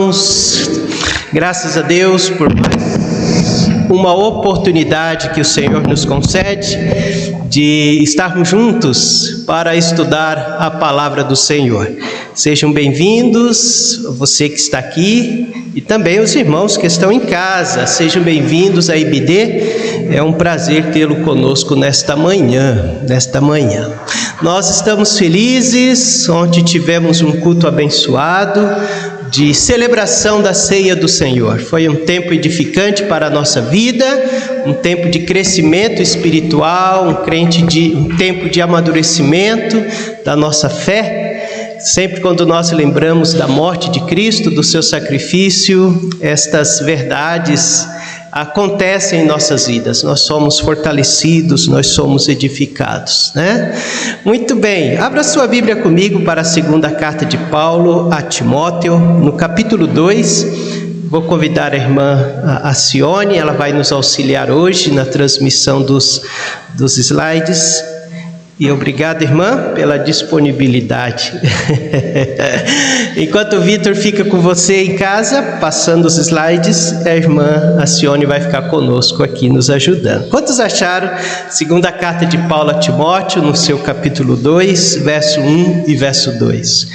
irmãos, graças a Deus por mais uma oportunidade que o Senhor nos concede de estarmos juntos para estudar a palavra do Senhor. Sejam bem-vindos, você que está aqui e também os irmãos que estão em casa. Sejam bem-vindos à IBD, é um prazer tê-lo conosco nesta manhã. Nós estamos felizes, ontem tivemos um culto abençoado de celebração da ceia do Senhor. Foi um tempo edificante para a nossa vida, um tempo de crescimento espiritual, um tempo de amadurecimento da nossa fé. Sempre quando nós lembramos da morte de Cristo, do seu sacrifício, estas verdades acontecem em nossas vidas. Nós somos fortalecidos, nós somos edificados, né? Muito bem, abra sua Bíblia comigo para a segunda carta de Paulo a Timóteo, no capítulo 2. Vou convidar a irmã Acione, ela vai nos auxiliar hoje na transmissão dos slides. E obrigado, irmã, pela disponibilidade. Enquanto o Vitor fica com você em casa, passando os slides, a irmã Acione vai ficar conosco aqui, nos ajudando. Quantos acharam segunda carta de Paulo a Timóteo, no seu capítulo 2, verso 1 e verso 2?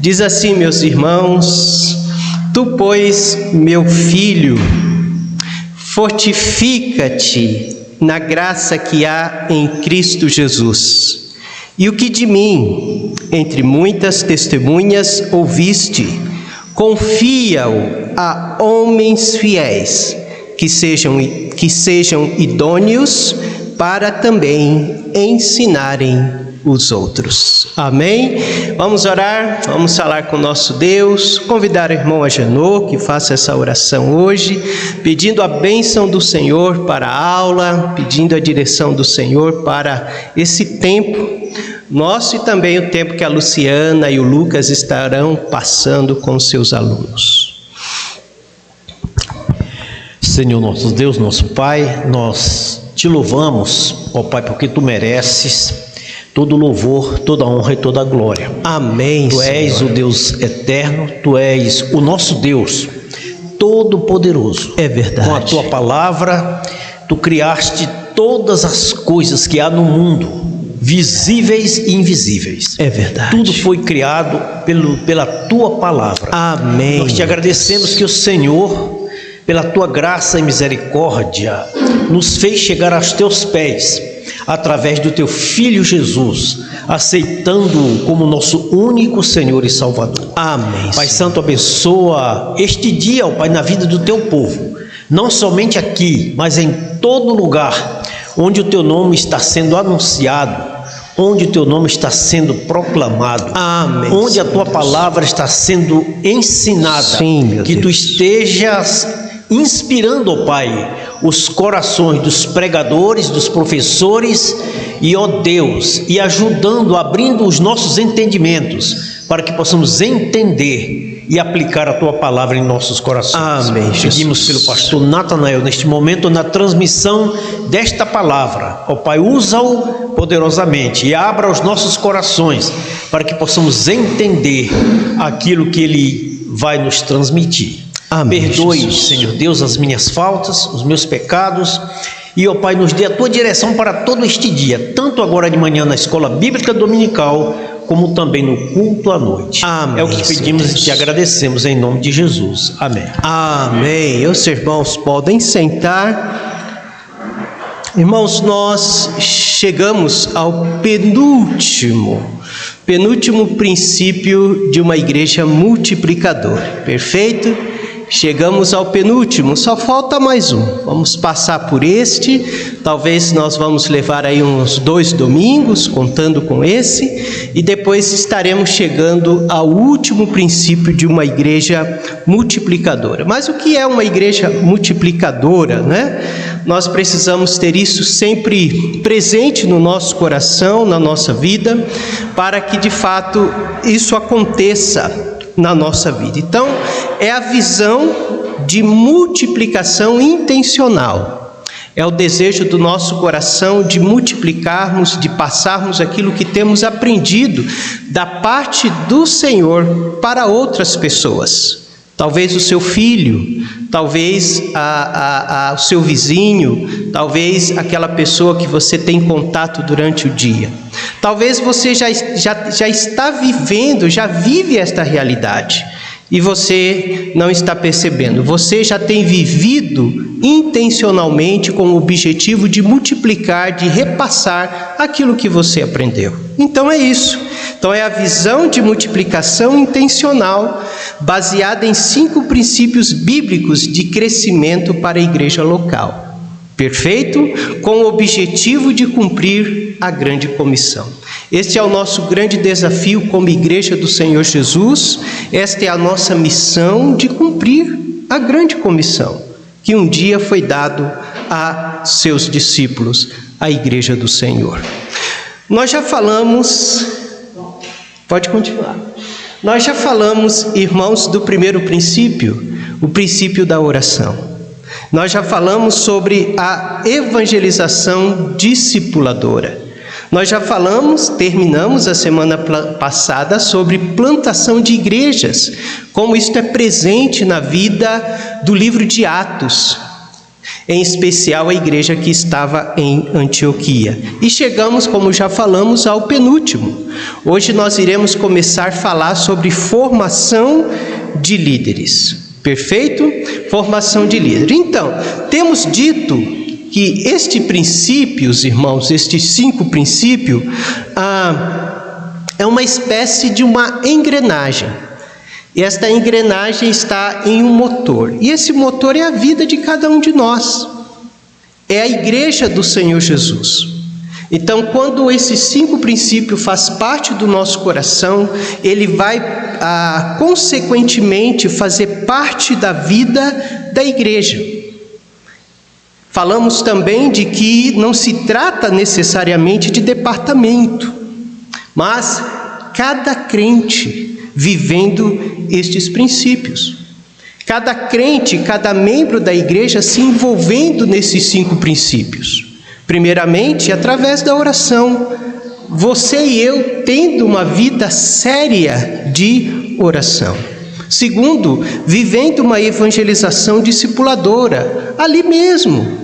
Diz assim, meus irmãos: Tu, pois, meu filho, fortifica-te na graça que há em Cristo Jesus. E o que de mim, entre muitas testemunhas, ouviste, confia-o a homens fiéis, que sejam idôneos para também ensinarem os outros. Amém? Vamos orar, vamos falar com o nosso Deus, convidar o irmão Agenor que faça essa oração hoje, pedindo a bênção do Senhor para a aula, pedindo a direção do Senhor para esse tempo nosso e também o tempo que a Luciana e o Lucas estarão passando com seus alunos. Senhor nosso Deus, nosso Pai, nós te louvamos, ó Pai, porque tu mereces todo louvor, toda honra e toda glória. Amém. Tu és Senhor, o Deus eterno, tu és o nosso Deus todo-poderoso. É verdade. Com a tua palavra, tu criaste todas as coisas que há no mundo, visíveis e invisíveis. É verdade. Tudo foi criado pela tua palavra. Amém. Nós te agradecemos que o Senhor, pela tua graça e misericórdia, nos fez chegar aos teus pés, através do teu Filho Jesus, aceitando-o como nosso único Senhor e Salvador. Amém. Pai Santo, abençoa este dia, ó Pai, na vida do teu povo, não somente aqui, mas em todo lugar onde o teu nome está sendo anunciado, onde o teu nome está sendo proclamado. Amém. Onde a tua palavra está sendo ensinada. Sim, meu que Deus. tu estejas inspirando, ó Pai, os corações dos pregadores, dos professores e, ó Deus, e ajudando, abrindo os nossos entendimentos para que possamos entender e aplicar a tua palavra em nossos corações. Amém, Jesus. Pedimos pelo pastor Natanael neste momento, na transmissão desta palavra, ó Pai, usa-o poderosamente e abra os nossos corações para que possamos entender aquilo que ele vai nos transmitir. Amém, Perdoe, Jesus. Senhor Deus, as minhas faltas, os meus pecados, e, ó Pai, nos dê a tua direção para todo este dia, tanto agora de manhã na escola bíblica dominical, como também no culto à noite. Amém, é o que pedimos Senhor. e te agradecemos em nome de Jesus. Amém. Amém. Os irmãos podem sentar. Irmãos, nós chegamos ao penúltimo princípio de uma igreja multiplicadora. Perfeito? Chegamos ao penúltimo, só falta mais um. Vamos passar por este, talvez nós vamos levar aí uns 2 domingos, contando com esse, e depois estaremos chegando ao último princípio de uma igreja multiplicadora. Mas o que é uma igreja multiplicadora, né? Nós precisamos ter isso sempre presente no nosso coração, na nossa vida, para que de fato isso aconteça na nossa vida. Então, é a visão de multiplicação intencional. É o desejo do nosso coração de multiplicarmos, de passarmos aquilo que temos aprendido da parte do Senhor para outras pessoas. talvez o seu filho, talvez o seu vizinho, talvez aquela pessoa que você tem contato durante o dia. Talvez você já está vivendo, já vive esta realidade e você não está percebendo. Você já tem vivido intencionalmente com o objetivo de multiplicar, de repassar aquilo que você aprendeu. Então é isso. Então é a visão de multiplicação intencional baseada em 5 princípios bíblicos de crescimento para a igreja local. Perfeito? Com o objetivo de cumprir a grande comissão. Este é o nosso grande desafio como igreja do Senhor Jesus. Esta é a nossa missão de cumprir a grande comissão que um dia foi dado a seus discípulos, a igreja do Senhor. Nós já falamos, pode continuar. Nós já falamos, irmãos, do primeiro princípio, o princípio da oração. Nós já falamos sobre a evangelização discipuladora. Nós já terminamos a semana passada sobre plantação de igrejas, como isto é presente na vida do livro de Atos, em especial a igreja que estava em Antioquia. E chegamos, como já falamos, ao penúltimo. Hoje nós iremos começar a falar sobre formação de líderes. Perfeito? Formação de líder. Então, temos dito que estes princípios, irmãos, estes 5 princípios, é uma espécie de uma engrenagem. E esta engrenagem está em um motor. E esse motor é a vida de cada um de nós. É a igreja do Senhor Jesus. Então, quando esses 5 princípios fazem parte do nosso coração, ele vai, consequentemente, fazer parte da vida da igreja. Falamos também de que não se trata necessariamente de departamento, mas cada crente vivendo estes princípios. Cada crente, cada membro da igreja se envolvendo nesses 5 princípios. Primeiramente, através da oração. Você e eu tendo uma vida séria de oração. Segundo, vivendo uma evangelização discipuladora, ali mesmo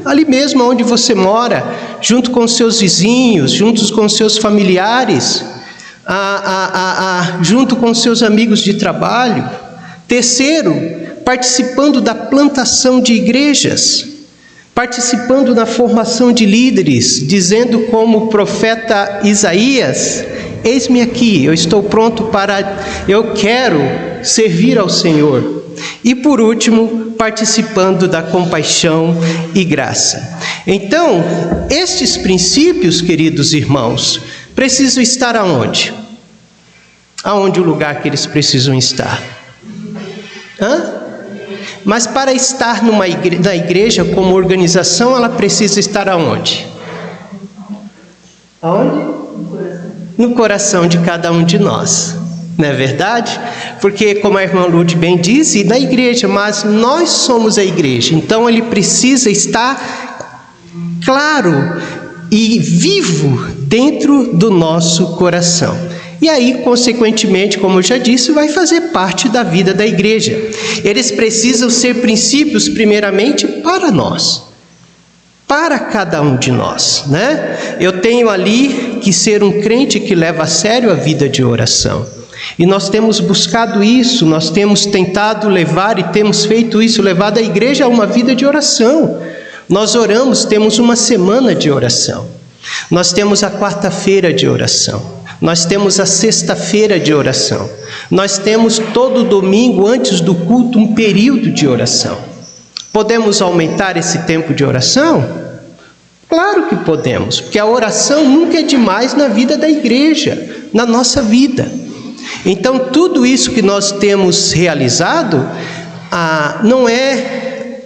onde você mora, junto com seus vizinhos, junto com seus familiares, junto com seus amigos de trabalho. Terceiro, participando da plantação de igrejas, participando na formação de líderes, dizendo como o profeta Isaías: eis-me aqui, eu estou pronto eu quero servir ao Senhor. E por último, participando da compaixão e graça. Então, estes princípios, queridos irmãos, precisam estar aonde? Aonde o lugar que eles precisam estar? Mas para estar na igreja como organização, ela precisa estar aonde? Aonde? No coração de cada um de nós. Não é verdade? Porque, como a irmã Lúcia bem disse, na igreja, mas nós somos a igreja. Então, ele precisa estar claro e vivo dentro do nosso coração. E aí, consequentemente, como eu já disse, vai fazer parte da vida da igreja. Eles precisam ser princípios, primeiramente, para nós. Para cada um de nós, né? Eu tenho ali que ser um crente que leva a sério a vida de oração. E nós temos buscado isso, nós temos tentado levar e temos feito isso, levado a igreja a uma vida de oração. Nós oramos, temos uma semana de oração. Nós temos a quarta-feira de oração. Nós temos a sexta-feira de oração. Nós temos todo domingo, antes do culto, um período de oração. Podemos aumentar esse tempo de oração? Claro que podemos, porque a oração nunca é demais na vida da igreja, na nossa vida. Então, tudo isso que nós temos realizado, não é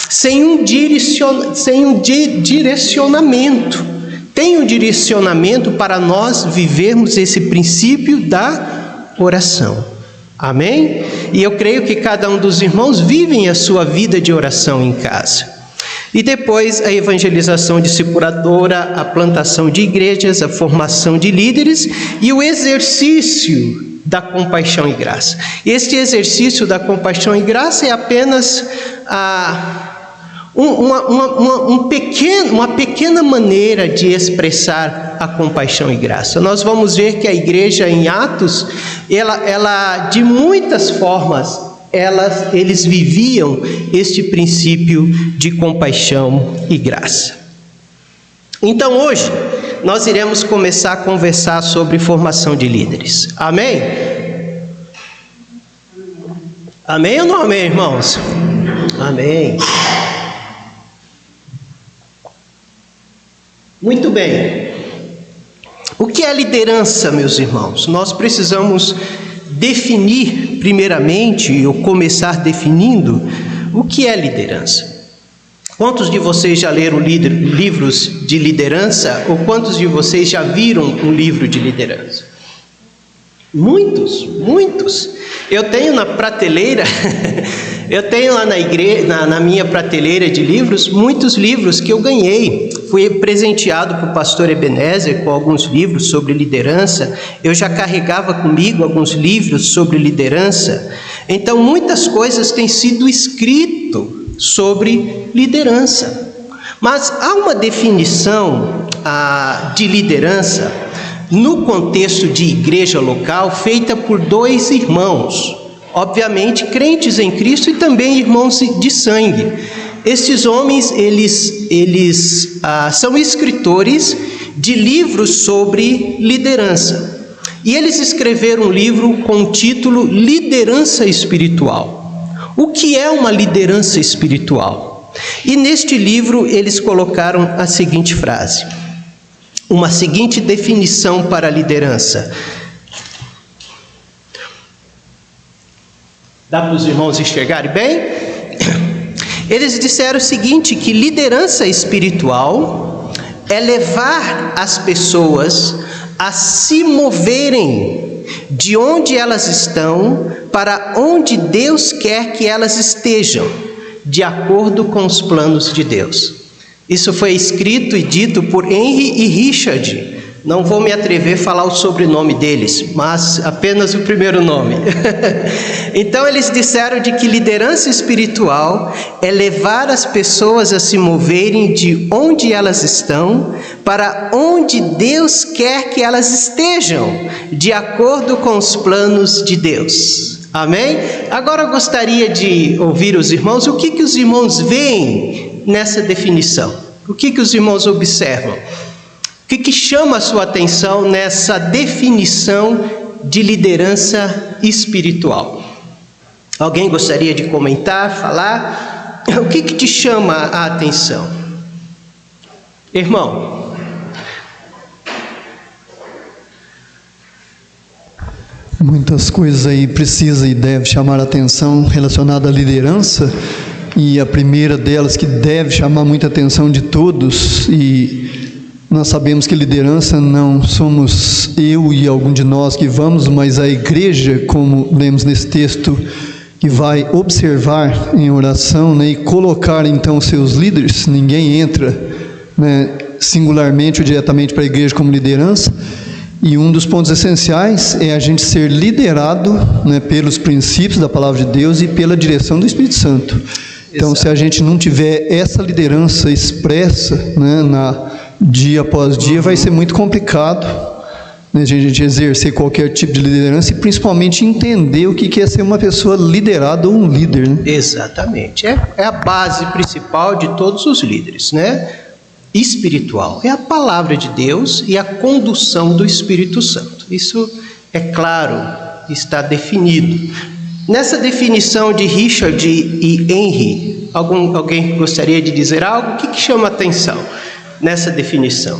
sem um direcionamento. Tem um direcionamento para nós vivermos esse princípio da oração. Amém? E eu creio que cada um dos irmãos vivem a sua vida de oração em casa. E depois a evangelização discipuladora, a plantação de igrejas, a formação de líderes e o exercício da compaixão e graça. Este exercício da compaixão e graça é apenas uma pequena maneira de expressar a compaixão e graça. Nós vamos ver que a igreja em Atos, ela de muitas formas, eles viviam este princípio de compaixão e graça. Então hoje, nós iremos começar a conversar sobre formação de líderes. Amém? Amém ou não amém, irmãos? Amém. Muito bem. O que é liderança, meus irmãos? Nós precisamos definir primeiramente, ou começar definindo, o que é liderança. Quantos de vocês já leram livros de liderança, ou quantos de vocês já viram um livro de liderança? Muitos. Eu tenho na prateleira, eu tenho lá na igreja, na minha prateleira de livros, muitos livros que eu ganhei. Fui presenteado por pastor Ebenezer com alguns livros sobre liderança. Eu já carregava comigo alguns livros sobre liderança. Então, muitas coisas têm sido escritas sobre liderança. Mas há uma definição de liderança no contexto de igreja local, feita por dois irmãos, obviamente crentes em Cristo e também irmãos de sangue. Estes homens, eles são escritores de livros sobre liderança. E eles escreveram um livro com o título Liderança Espiritual. O que é uma liderança espiritual? E neste livro eles colocaram a seguinte frase, uma seguinte definição para a liderança. Dá para os irmãos enxergarem bem? Eles disseram o seguinte, que liderança espiritual é levar as pessoas a se moverem de onde elas estão para onde Deus quer que elas estejam, de acordo com os planos de Deus. Isso foi escrito e dito por Henry e Richard. Não vou me atrever a falar o sobrenome deles, mas apenas o primeiro nome. Então eles disseram de que liderança espiritual é levar as pessoas a se moverem de onde elas estão para onde Deus quer que elas estejam, de acordo com os planos de Deus. Amém? Agora eu gostaria de ouvir os irmãos, o que os irmãos veem nessa definição? O que os irmãos observam? O que chama a sua atenção nessa definição de liderança espiritual? Alguém gostaria de comentar, falar? O que te chama a atenção? Irmão? Muitas coisas aí precisa e deve chamar a atenção relacionada à liderança, e a primeira delas que deve chamar muita atenção de todos, e nós sabemos que liderança não somos eu e algum de nós que vamos, mas a igreja, como lemos nesse texto, que vai observar em oração, né, e colocar então seus líderes. Ninguém entra, né, singularmente ou diretamente para a igreja como liderança. E um dos pontos essenciais é a gente ser liderado, né, pelos princípios da palavra de Deus e pela direção do Espírito Santo. Então, se a gente não tiver essa liderança expressa, né, dia após dia, vai ser muito complicado, né, a gente exercer qualquer tipo de liderança e principalmente entender o que é ser uma pessoa liderada ou um líder, né? Exatamente. É a base principal de todos os líderes, né? Espiritual. É a palavra de Deus e a condução do Espírito Santo. Isso é claro, está definido. Nessa definição de Richard e Henry, alguém gostaria de dizer algo? O que chama a atenção nessa definição?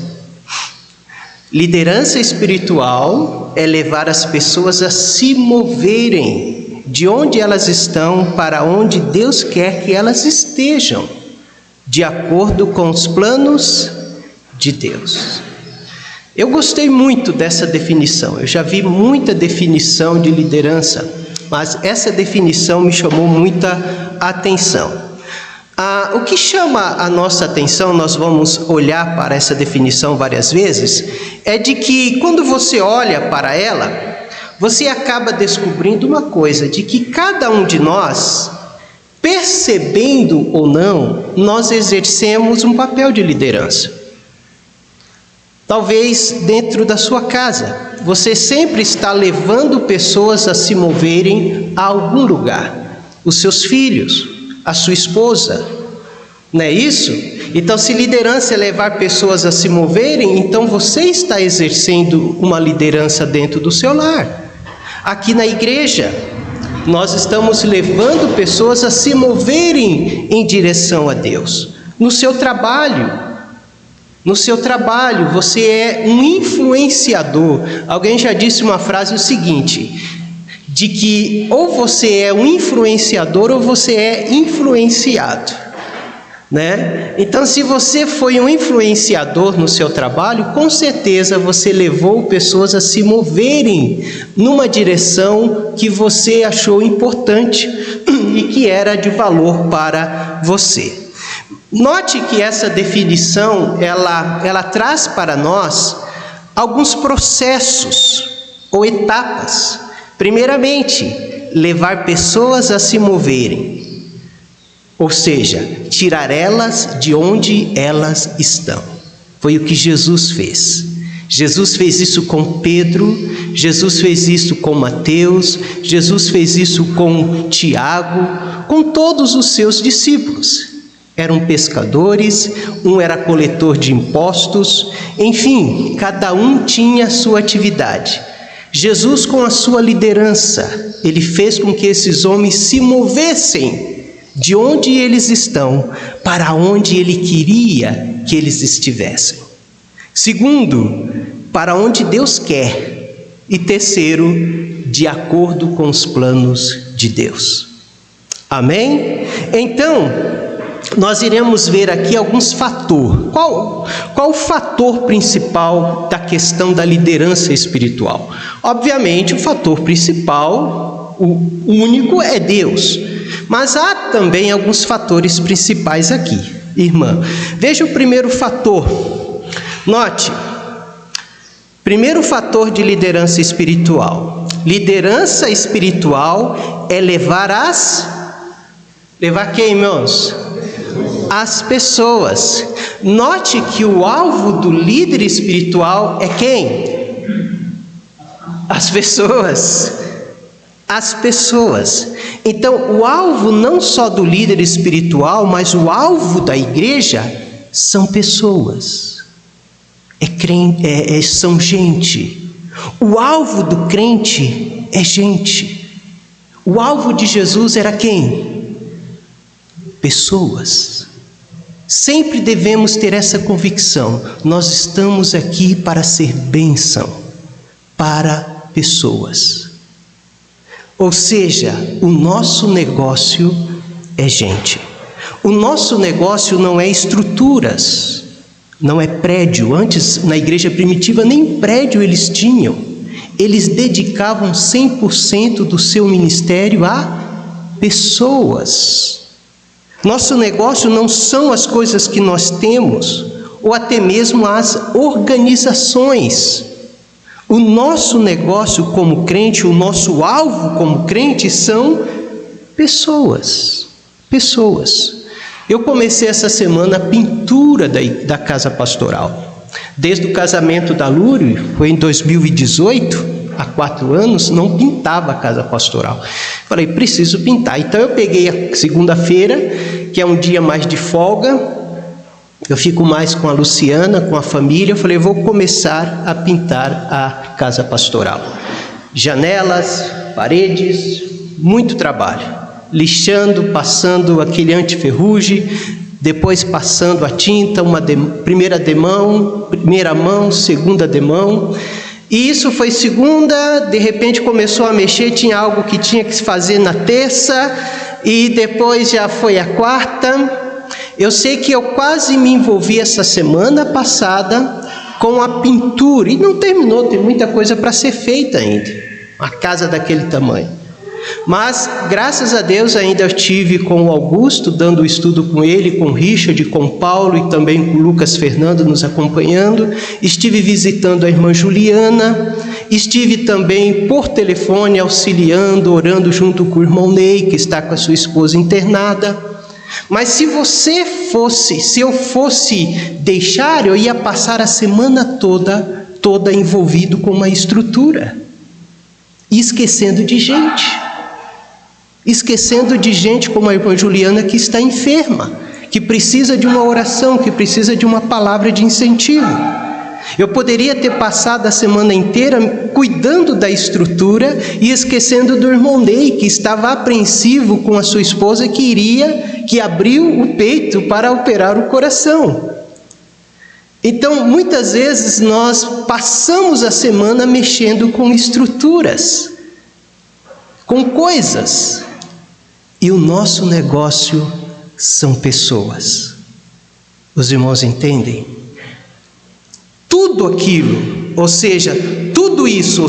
Liderança espiritual é levar as pessoas a se moverem de onde elas estão para onde Deus quer que elas estejam, de acordo com os planos de Deus. Eu gostei muito dessa definição. Eu já vi muita definição de liderança, mas essa definição me chamou muita atenção. O que chama a nossa atenção, nós vamos olhar para essa definição várias vezes, é de que quando você olha para ela, você acaba descobrindo uma coisa, de que cada um de nós, percebendo ou não, nós exercemos um papel de liderança. Talvez dentro da sua casa, você sempre está levando pessoas a se moverem a algum lugar. Os seus filhos, a sua esposa, não é isso? Então, se liderança é levar pessoas a se moverem, então você está exercendo uma liderança dentro do seu lar. Aqui na igreja, nós estamos levando pessoas a se moverem em direção a Deus. No seu trabalho, você é um influenciador. Alguém já disse uma frase o seguinte, de que ou você é um influenciador ou você é influenciado, né? Então, se você foi um influenciador no seu trabalho, com certeza você levou pessoas a se moverem numa direção que você achou importante e que era de valor para você. Note que essa definição, ela traz para nós alguns processos ou etapas. Primeiramente, levar pessoas a se moverem. Ou seja, tirar elas de onde elas estão. Foi o que Jesus fez. Jesus fez isso com Pedro, Jesus fez isso com Mateus, Jesus fez isso com Tiago, com todos os seus discípulos. Eram pescadores, um era coletor de impostos, enfim, cada um tinha a sua atividade. Jesus, com a sua liderança, ele fez com que esses homens se movessem de onde eles estão, para onde ele queria que eles estivessem. Segundo, para onde Deus quer. E terceiro, de acordo com os planos de Deus. Amém? Então, nós iremos ver aqui alguns fatores. Qual o fator principal da questão da liderança espiritual? Obviamente, o fator principal, o único, é Deus. Mas há também alguns fatores principais aqui, irmã. Veja o primeiro fator. Note, primeiro fator de liderança espiritual. Liderança espiritual é levar quem, irmãos? As pessoas. Note que o alvo do líder espiritual é quem? As pessoas. As pessoas. Então, o alvo não só do líder espiritual, mas o alvo da igreja são pessoas. São gente. O alvo do crente é gente. O alvo de Jesus era quem? Pessoas. Sempre devemos ter essa convicção. Nós estamos aqui para ser bênção para pessoas. Ou seja, o nosso negócio é gente. O nosso negócio não é estruturas, não é prédio. Antes, na igreja primitiva, nem prédio eles tinham. Eles dedicavam 100% do seu ministério a pessoas. Nosso negócio não são as coisas que nós temos, ou até mesmo as organizações. O nosso negócio como crente, o nosso alvo como crente são pessoas. Pessoas. Eu comecei essa semana a pintura da casa pastoral. Desde o casamento da Lúrio, foi em 2018, há 4 anos, não pintava a casa pastoral. Falei, preciso pintar. Então eu peguei a segunda-feira, que é um dia mais de folga, eu fico mais com a Luciana, com a família. Eu falei, vou começar a pintar a casa pastoral. Janelas, paredes, muito trabalho. Lixando, passando aquele antiferrugem, depois passando a tinta, primeira mão, segunda demão. E isso foi segunda, de repente começou a mexer, tinha algo que tinha que se fazer na terça, e depois já foi a quarta. Eu sei que eu quase me envolvi essa semana passada com a pintura, e não terminou, tem muita coisa para ser feita ainda, a casa daquele tamanho. Mas, graças a Deus, ainda eu estive com o Augusto, dando estudo com ele, com o Richard, com o Paulo e também com o Lucas Fernando nos acompanhando. Estive visitando a irmã Juliana, estive também por telefone auxiliando, orando junto com o irmão Ney, que está com a sua esposa internada. Mas se eu fosse deixar, eu ia passar a semana toda envolvido com uma estrutura, e esquecendo de gente como a irmã Juliana, que está enferma, que precisa de uma oração, que precisa de uma palavra de incentivo. Eu poderia ter passado a semana inteira cuidando da estrutura e esquecendo do irmão Ney, que estava apreensivo com a sua esposa, que abriu o peito para operar o coração. Então, muitas vezes nós passamos a semana mexendo com estruturas, com coisas, e o nosso negócio são pessoas. Os irmãos entendem? Tudo isso,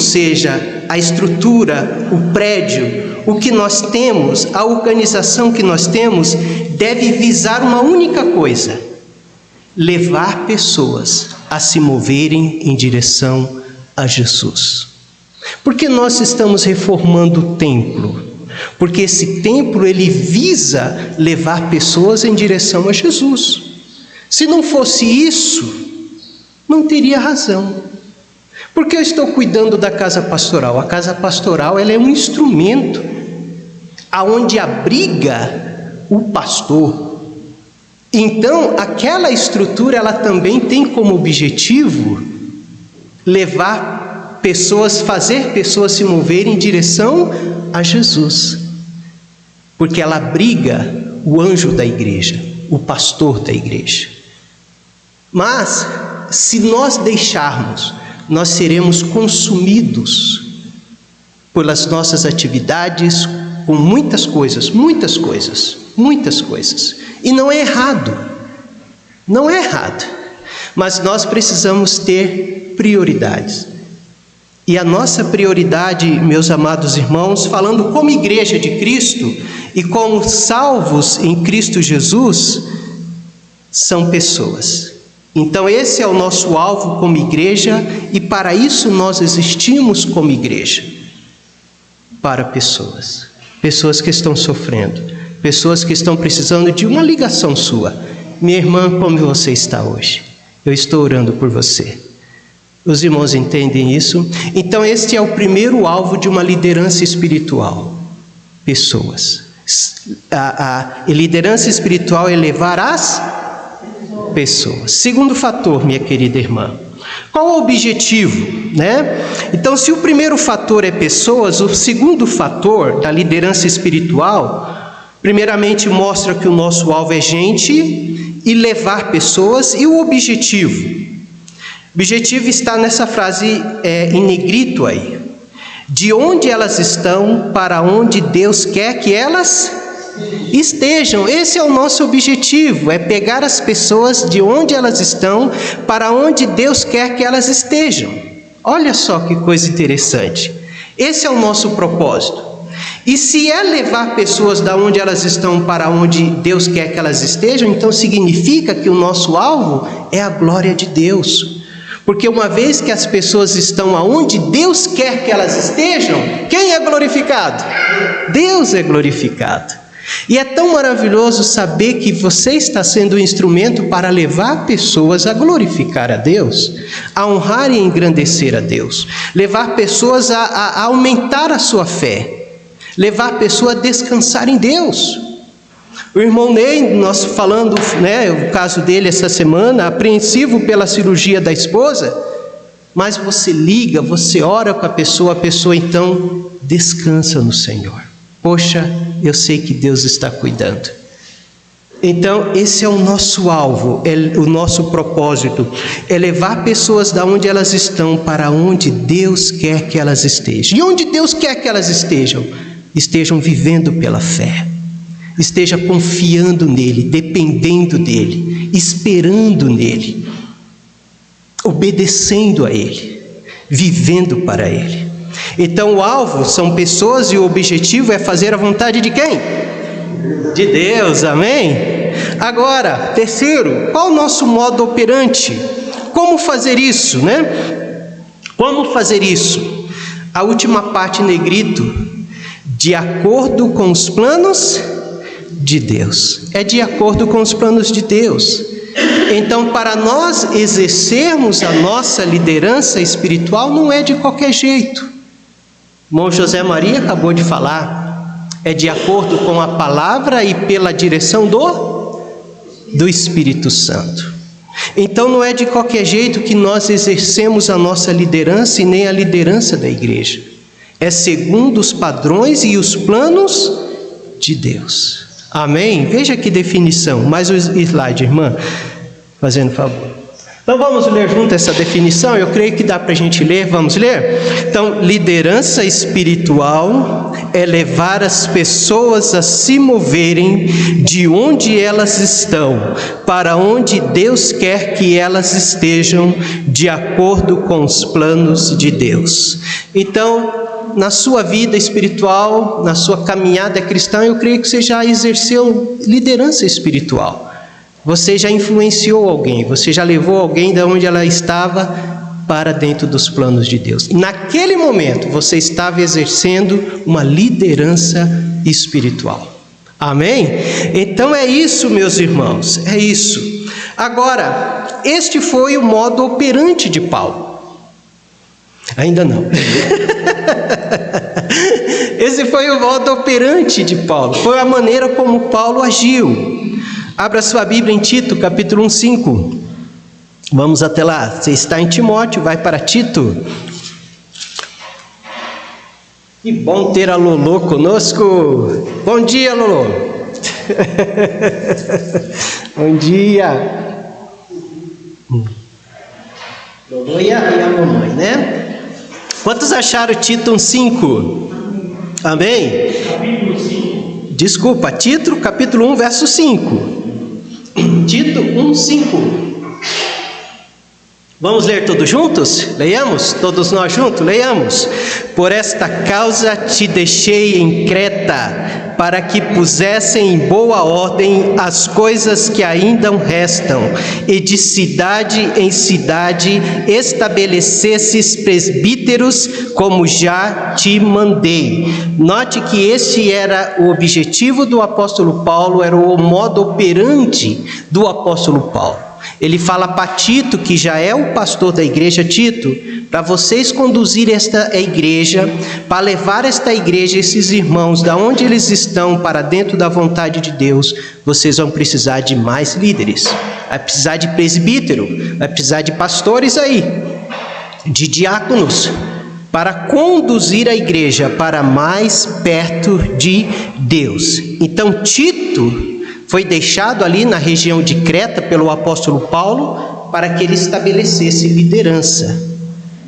a estrutura, o prédio, o que nós temos, a organização que nós temos, deve visar uma única coisa: levar pessoas a se moverem em direção a Jesus. Por que nós estamos reformando o templo? Porque esse templo, ele visa levar pessoas em direção a Jesus. Se não fosse isso, não teria razão. Porque eu estou cuidando da casa pastoral. A casa pastoral, ela é um instrumento aonde abriga o pastor. Então, aquela estrutura, ela também tem como objetivo levar pessoas, fazer pessoas se moverem em direção a Jesus. Porque ela abriga o anjo da igreja, o pastor da igreja. Mas, se nós deixarmos, nós seremos consumidos pelas nossas atividades, com muitas coisas. E não é errado, mas nós precisamos ter prioridades. E a nossa prioridade, meus amados irmãos, falando como igreja de Cristo e como salvos em Cristo Jesus, são pessoas. Então esse é o nosso alvo como igreja, e para isso nós existimos como igreja, para pessoas que estão sofrendo, pessoas que estão precisando de uma ligação sua. Minha irmã, como você está hoje? Eu estou orando por você. Os irmãos entendem isso? Então este é o primeiro alvo de uma liderança espiritual: pessoas. A liderança espiritual é levar as pessoas. Segundo fator, minha querida irmã, qual o objetivo, né? Então, se o primeiro fator é pessoas, o segundo fator da liderança espiritual, primeiramente mostra que o nosso alvo é gente e levar pessoas. E o objetivo? O objetivo está nessa frase em negrito aí: de onde elas estão para onde Deus quer que elas estejam. Esse é o nosso objetivo, é pegar as pessoas de onde elas estão para onde Deus quer que elas estejam. Olha só que coisa interessante. Esse é o nosso propósito. E se é levar pessoas da onde elas estão para onde Deus quer que elas estejam, então significa que o nosso alvo é a glória de Deus. Porque uma vez que as pessoas estão aonde Deus quer que elas estejam, quem é glorificado? Deus é glorificado. E é tão maravilhoso saber que você está sendo um instrumento para levar pessoas a glorificar a Deus, a honrar e engrandecer a Deus, levar pessoas a aumentar a sua fé, levar pessoas a descansar em Deus. O irmão Ney, nós falando, o caso dele essa semana, apreensivo pela cirurgia da esposa, mas você liga, você ora com a pessoa então descansa no Senhor. Poxa, eu sei que Deus está cuidando. Então esse é o nosso alvo, é o nosso propósito, é levar pessoas da onde elas estão para onde Deus quer que elas estejam. E onde Deus quer que elas estejam? Estejam vivendo pela fé, esteja confiando nele, dependendo dele, esperando nele, obedecendo a ele, vivendo para ele. Então o alvo são pessoas e o objetivo é fazer a vontade de quem? De Deus, amém? Agora, terceiro, qual o nosso modo operante? Como fazer isso, Como fazer isso? A última parte, negrito, de acordo com os planos de Deus. É de acordo com os planos de Deus. Então, para nós exercermos a nossa liderança espiritual, não é de qualquer jeito. O irmão José Maria acabou de falar. É de acordo com a palavra e pela direção do Espírito Santo. Então, não é de qualquer jeito que nós exercemos a nossa liderança e nem a liderança da igreja. É segundo os padrões e os planos de Deus. Amém? Veja que definição. Mais um slide, irmã, fazendo favor. Então vamos ler junto essa definição. Eu creio que dá para a gente ler. Vamos ler? Então, liderança espiritual é levar as pessoas a se moverem de onde elas estão para onde Deus quer que elas estejam, de acordo com os planos de Deus. Então, na sua vida espiritual, na sua caminhada cristã, eu creio que você já exerceu liderança espiritual. Você já influenciou alguém, você já levou alguém de onde ela estava para dentro dos planos de Deus. Naquele momento, você estava exercendo uma liderança espiritual. Amém? Então é isso, meus irmãos, é isso. Agora, este foi o modo operante de Paulo. Ainda não. Esse foi o modo operante de Paulo, foi a maneira como Paulo agiu. Abra sua Bíblia em Tito, capítulo 1:5. Vamos até lá. Você está em Timóteo, vai para Tito. Que bom ter a Lolo conosco. Bom dia, Lolo. Bom dia. Lolo e a mamãe, né? Quantos acharam Tito 1:5? Amém? Capítulo 5. Desculpa, Tito, capítulo 1, verso 5. Tito 1:5. Vamos ler todos juntos? Leiamos? Todos nós juntos? Leiamos. Por esta causa te deixei em Creta, para que pusessem em boa ordem as coisas que ainda restam, e de cidade em cidade estabelecesses presbíteros, como já te mandei. Note que este era o objetivo do apóstolo Paulo, era o modo operante do apóstolo Paulo. Ele fala para Tito, que já é o pastor da igreja, Tito, para vocês conduzir esta igreja, para levar esta igreja, esses irmãos, da onde eles estão para dentro da vontade de Deus, vocês vão precisar de mais líderes, vai precisar de presbítero, vai precisar de pastores aí, de diáconos, para conduzir a igreja para mais perto de Deus. Então Tito foi deixado ali na região de Creta pelo apóstolo Paulo para que ele estabelecesse liderança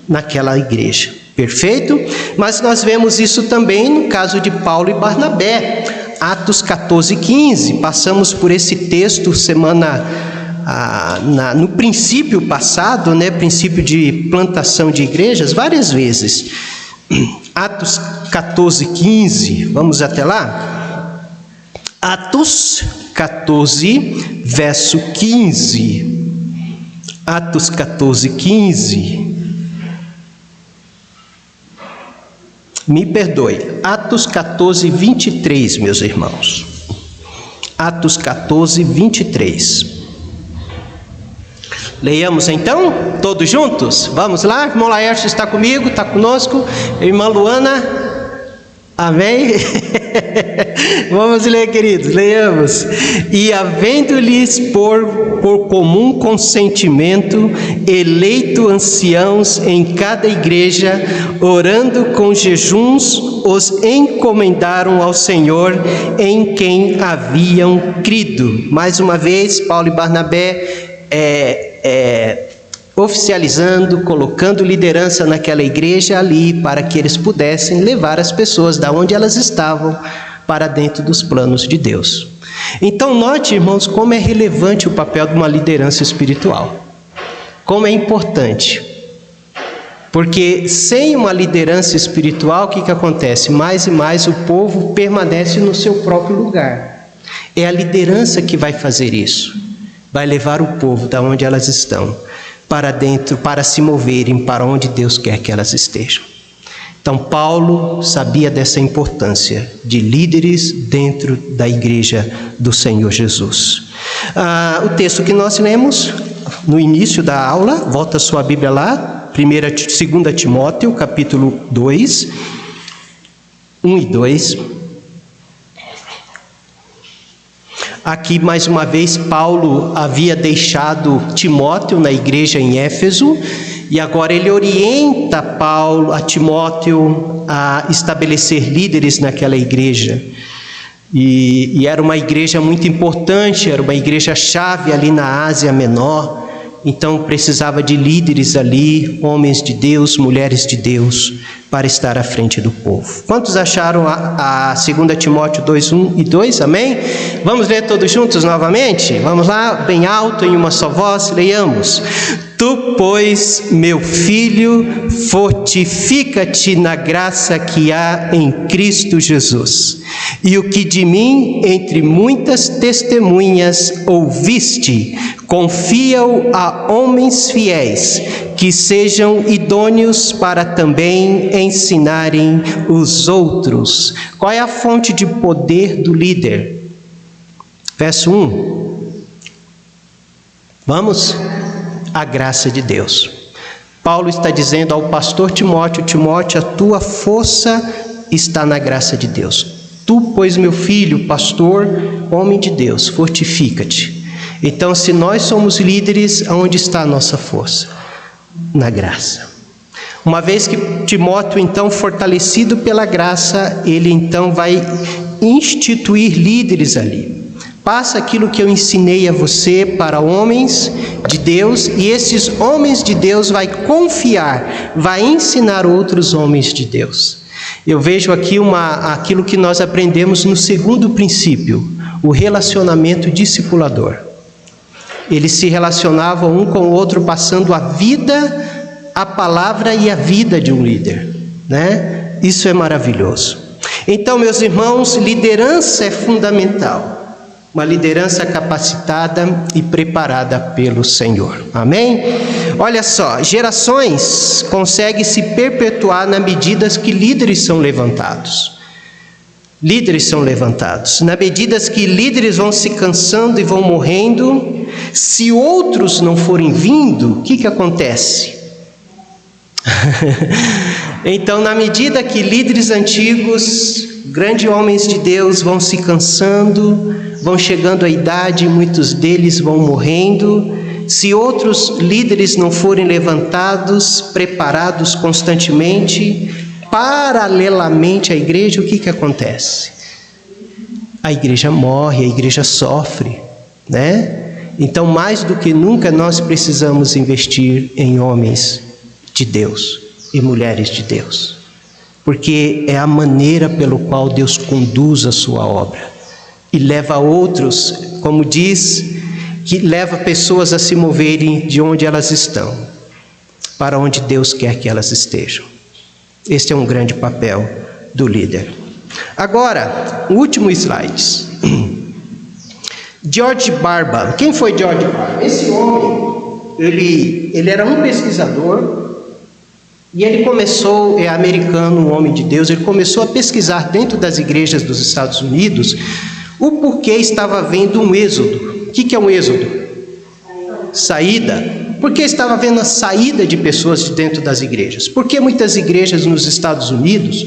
naquela igreja. Perfeito? Mas nós vemos isso também no caso de Paulo e Barnabé. Atos 14:15. Passamos por esse texto no princípio passado, né? Princípio de plantação de igrejas, várias vezes. Atos 14:15. Vamos até lá? Atos 14, verso 15. Atos 14:15. Me perdoe. Atos 14:23, meus irmãos. Atos 14:23. Leiamos então, todos juntos? Vamos lá? Irmão Laércio está comigo, está conosco. Irmã Luana. Amém? Vamos ler, queridos, leiamos. E havendo-lhes por comum consentimento eleito anciãos em cada igreja, orando com jejuns, os encomendaram ao Senhor em quem haviam crido. Mais uma vez, Paulo e Barnabé oficializando, colocando liderança naquela igreja ali, para que eles pudessem levar as pessoas da onde elas estavam para dentro dos planos de Deus. Então note, irmãos, como é relevante o papel de uma liderança espiritual, como é importante, porque sem uma liderança espiritual, o que acontece? Mais e mais o povo permanece no seu próprio lugar. É a liderança que vai fazer isso, vai levar o povo da onde elas estão para dentro, para se moverem para onde Deus quer que elas estejam. Então Paulo sabia dessa importância de líderes dentro da igreja do Senhor Jesus. O texto que nós lemos no início da aula, volta a sua Bíblia lá, 2 Timóteo, capítulo 2, 1 e 2. Aqui, mais uma vez, Paulo havia deixado Timóteo na igreja em Éfeso, e agora ele orienta a Timóteo a estabelecer líderes naquela igreja. E era uma igreja muito importante, era uma igreja-chave ali na Ásia Menor, então precisava de líderes ali, homens de Deus, mulheres de Deus, para estar à frente do povo. Quantos acharam a 2 Timóteo 2, 1 e 2? Amém? Vamos ler todos juntos novamente? Vamos lá, bem alto, em uma só voz, leiamos. Tu, pois, meu filho, fortifica-te na graça que há em Cristo Jesus. E o que de mim, entre muitas testemunhas, ouviste, confia-o a homens fiéis, que sejam idôneos para também ensinarem os outros. Qual é a fonte de poder do líder? Verso 1. Vamos? A graça de Deus. Paulo está dizendo ao pastor Timóteo: Timóteo, a tua força está na graça de Deus. Tu, pois, meu filho, pastor, homem de Deus, fortifica-te. Então, se nós somos líderes, aonde está a nossa força? Na graça. Uma vez que Timóteo, então, fortalecido pela graça, ele então vai instituir líderes ali. Passa aquilo que eu ensinei a você para homens de Deus, e esses homens de Deus vai confiar, vai ensinar outros homens de Deus. Eu vejo aqui aquilo que nós aprendemos no segundo princípio, o relacionamento discipulador. Eles se relacionavam um com o outro, passando a vida, a palavra e a vida de um líder, né? Isso é maravilhoso. Então, meus irmãos, liderança é fundamental. Uma liderança capacitada e preparada pelo Senhor. Amém? Olha só, gerações conseguem se perpetuar na medida que líderes são levantados. Líderes são levantados. Na medida que líderes vão se cansando e vão morrendo, se outros não forem vindo, o que acontece? Então, na medida que líderes antigos, grandes homens de Deus vão se cansando, vão chegando à idade, muitos deles vão morrendo. Se outros líderes não forem levantados, preparados constantemente, paralelamente à igreja, o que acontece? A igreja morre, a igreja sofre, né? Então, mais do que nunca, nós precisamos investir em homens de Deus e mulheres de Deus, porque é a maneira pelo qual Deus conduz a sua obra e leva outros, como diz, que leva pessoas a se moverem de onde elas estão para onde Deus quer que elas estejam. Este é um grande papel do líder. Agora, o último slide. George Barba. Quem foi George Barba? Esse homem, ele era um pesquisador. E ele começou, é americano, um homem de Deus, ele começou a pesquisar dentro das igrejas dos Estados Unidos o porquê estava havendo um êxodo. O que é um êxodo? Saída. Por que estava havendo a saída de pessoas de dentro das igrejas? Por que muitas igrejas nos Estados Unidos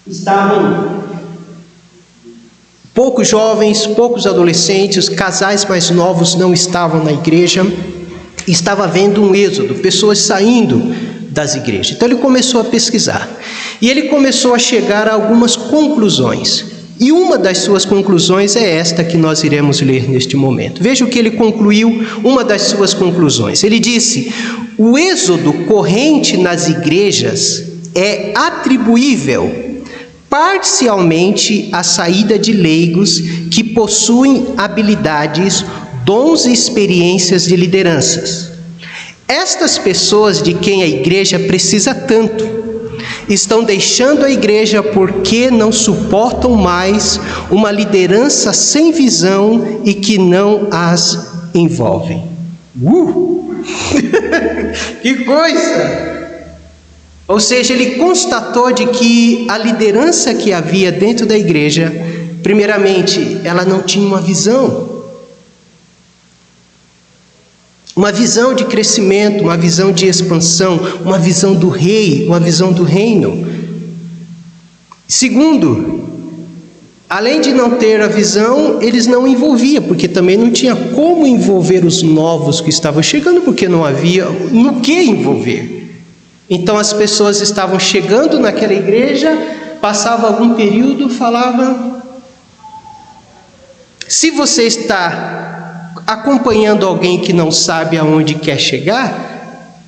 estavam poucos jovens, poucos adolescentes, casais mais novos não estavam na igreja? Estava havendo um êxodo, pessoas saindo das igrejas. Então ele começou a pesquisar e ele começou a chegar a algumas conclusões, e uma das suas conclusões é esta que nós iremos ler neste momento. Veja o que ele concluiu, uma das suas conclusões. Ele disse: o êxodo corrente nas igrejas é atribuível parcialmente à saída de leigos que possuem habilidades, dons e experiências de lideranças. Estas pessoas de quem a igreja precisa tanto, estão deixando a igreja porque não suportam mais uma liderança sem visão e que não as envolvem. Que coisa! Ou seja, ele constatou de que a liderança que havia dentro da igreja, primeiramente, ela não tinha uma visão de crescimento, uma visão de expansão, uma visão do rei, uma visão do reino. Segundo, além de não ter a visão, eles não envolviam, porque também não tinha como envolver os novos que estavam chegando, porque não havia no que envolver. Então as pessoas estavam chegando naquela igreja, passava algum período, falava: se você está acompanhando alguém que não sabe aonde quer chegar,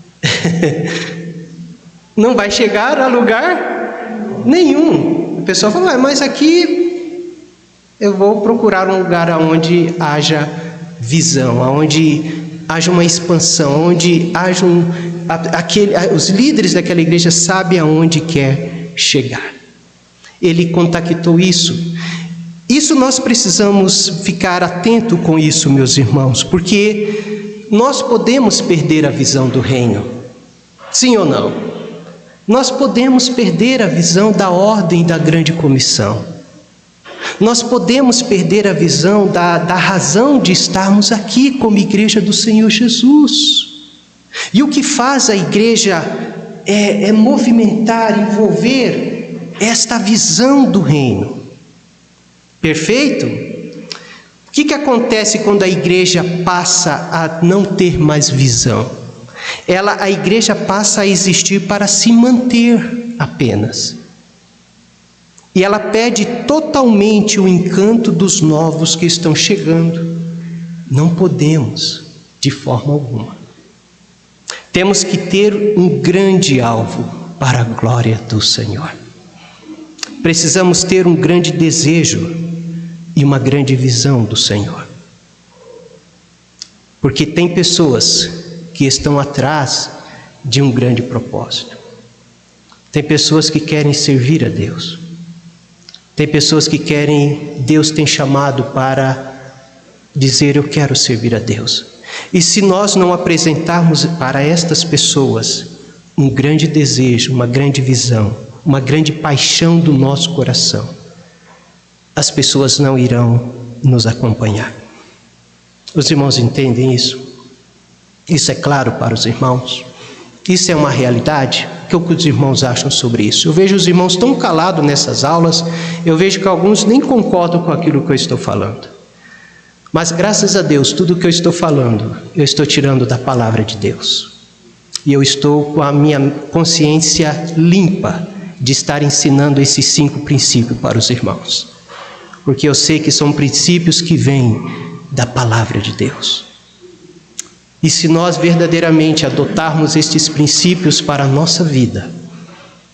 não vai chegar a lugar nenhum. A pessoa fala: mas aqui eu vou procurar um lugar onde haja visão, onde haja uma expansão, onde haja os líderes daquela igreja sabem aonde quer chegar. Ele contactou isso. Isso nós precisamos ficar atento com isso, meus irmãos, porque nós podemos perder a visão do reino. Sim ou não? Nós podemos perder a visão da ordem da grande comissão. Nós podemos perder a visão da razão de estarmos aqui como igreja do Senhor Jesus. E o que faz a igreja é movimentar, envolver esta visão do reino. Perfeito? O que acontece quando a igreja passa a não ter mais visão? A igreja passa a existir para se manter apenas. E ela perde totalmente o encanto dos novos que estão chegando. Não podemos, de forma alguma. Temos que ter um grande alvo para a glória do Senhor. Precisamos ter um grande desejo e uma grande visão do Senhor. Porque tem pessoas que estão atrás de um grande propósito. Tem pessoas que querem servir a Deus. Tem pessoas que Deus tem chamado para dizer: eu quero servir a Deus. E se nós não apresentarmos para estas pessoas um grande desejo, uma grande visão, uma grande paixão do nosso coração, as pessoas não irão nos acompanhar. Os irmãos entendem isso? Isso é claro para os irmãos? Isso é uma realidade? O que os irmãos acham sobre isso? Eu vejo os irmãos tão calados nessas aulas, eu vejo que alguns nem concordam com aquilo que eu estou falando. Mas graças a Deus, tudo o que eu estou falando, eu estou tirando da palavra de Deus. E eu estou com a minha consciência limpa de estar ensinando esses 5 princípios para os irmãos. Porque eu sei que são princípios que vêm da palavra de Deus. E se nós verdadeiramente adotarmos estes princípios para a nossa vida,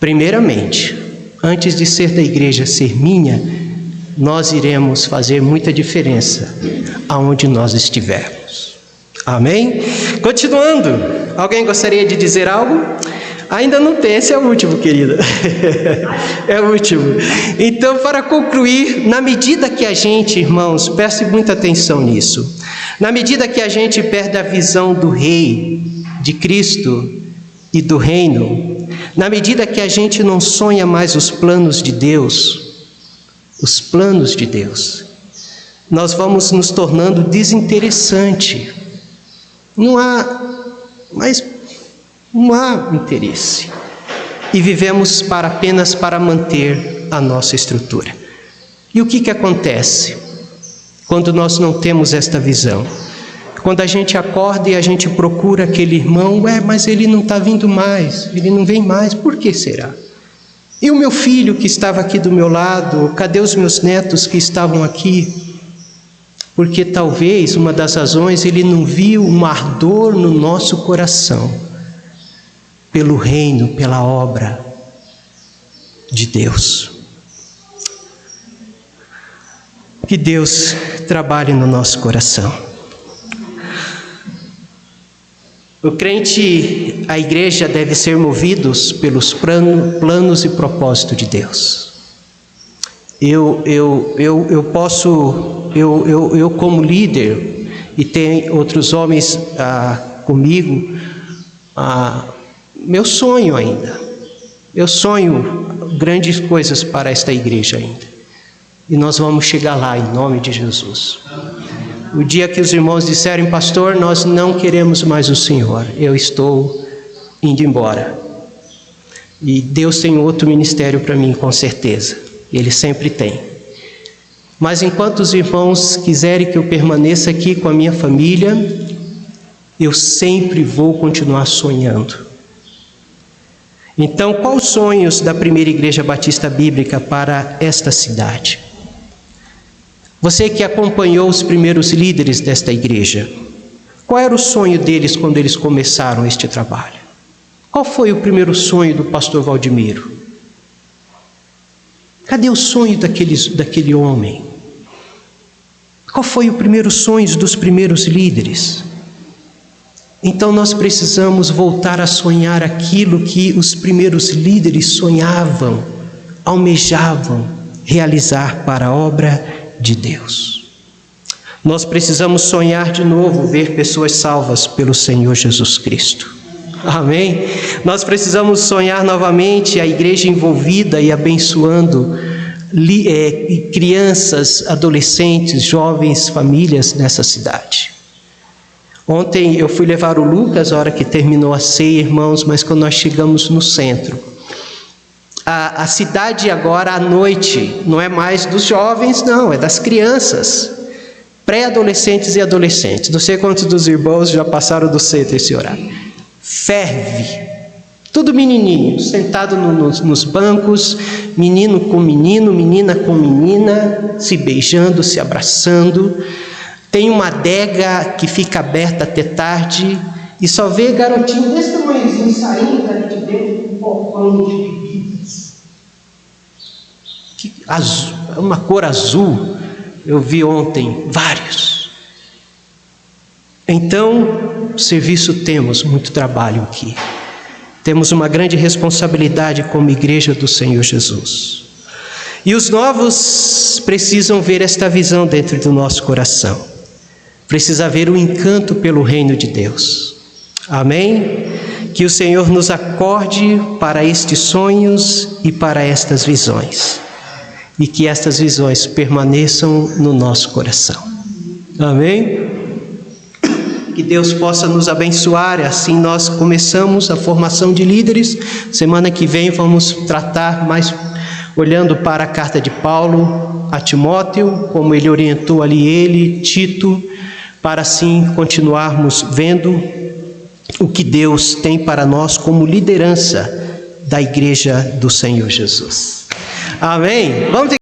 primeiramente, antes de ser da igreja, ser minha, nós iremos fazer muita diferença aonde nós estivermos. Amém? Continuando, alguém gostaria de dizer algo? Ainda não tem, esse é o último, querida. É o último. Então, para concluir, na medida que a gente, irmãos, preste muita atenção nisso, na medida que a gente perde a visão do Rei, de Cristo e do reino, na medida que a gente não sonha mais os planos de Deus, nós vamos nos tornando desinteressante. Não há interesse. E vivemos apenas para manter a nossa estrutura. E o que acontece quando nós não temos esta visão? Quando a gente acorda e a gente procura aquele irmão, mas ele não está vindo mais, ele não vem mais, por que será? E o meu filho que estava aqui do meu lado, cadê os meus netos que estavam aqui? Porque talvez uma das razões, ele não viu um ardor no nosso coração, pelo reino, pela obra de Deus. Que Deus trabalhe no nosso coração. O crente, a igreja deve ser movidos pelos planos e propósitos de Deus. Eu como líder, e tem outros homens comigo, meu sonho ainda. Eu sonho grandes coisas para esta igreja ainda. E nós vamos chegar lá em nome de Jesus. O dia que os irmãos disserem, pastor, nós não queremos mais o Senhor, eu estou indo embora. E Deus tem outro ministério para mim, com certeza. Ele sempre tem. Mas enquanto os irmãos quiserem que eu permaneça aqui com a minha família, eu sempre vou continuar sonhando. Então, quais os sonhos da primeira igreja batista bíblica para esta cidade? Você que acompanhou os primeiros líderes desta igreja, qual era o sonho deles quando eles começaram este trabalho? Qual foi o primeiro sonho do pastor Valdemiro? Cadê o sonho daquele homem? Qual foi o primeiro sonho dos primeiros líderes? Então nós precisamos voltar a sonhar aquilo que os primeiros líderes sonhavam, almejavam realizar para a obra de Deus. Nós precisamos sonhar de novo, ver pessoas salvas pelo Senhor Jesus Cristo. Amém? Nós precisamos sonhar novamente a igreja envolvida e abençoando crianças, adolescentes, jovens, famílias nessa cidade. Ontem eu fui levar o Lucas, a hora que terminou a ceia, irmãos, mas quando nós chegamos no centro, a cidade agora à noite não é mais dos jovens, não, é das crianças, pré-adolescentes e adolescentes. Não sei quantos dos irmãos já passaram do centro esse horário. Ferve, tudo menininho, sentado nos bancos, menino com menino, menina com menina, se beijando, se abraçando. Tem uma adega que fica aberta até tarde e só vê garotinho desse tamanhozinho saindo dali de dentro com um copão de bebidas. Azul, uma cor azul, eu vi ontem vários. Então, serviço temos, muito trabalho aqui. Temos uma grande responsabilidade como igreja do Senhor Jesus. E os novos precisam ver esta visão dentro do nosso coração. Precisa haver um encanto pelo reino de Deus. Amém? Que o Senhor nos acorde para estes sonhos e para estas visões. E que estas visões permaneçam no nosso coração. Amém? Que Deus possa nos abençoar. Assim nós começamos a formação de líderes. Semana que vem vamos tratar mais, olhando para a carta de Paulo a Timóteo, como ele orientou ali Tito, para assim continuarmos vendo o que Deus tem para nós como liderança da igreja do Senhor Jesus. Amém? Vamos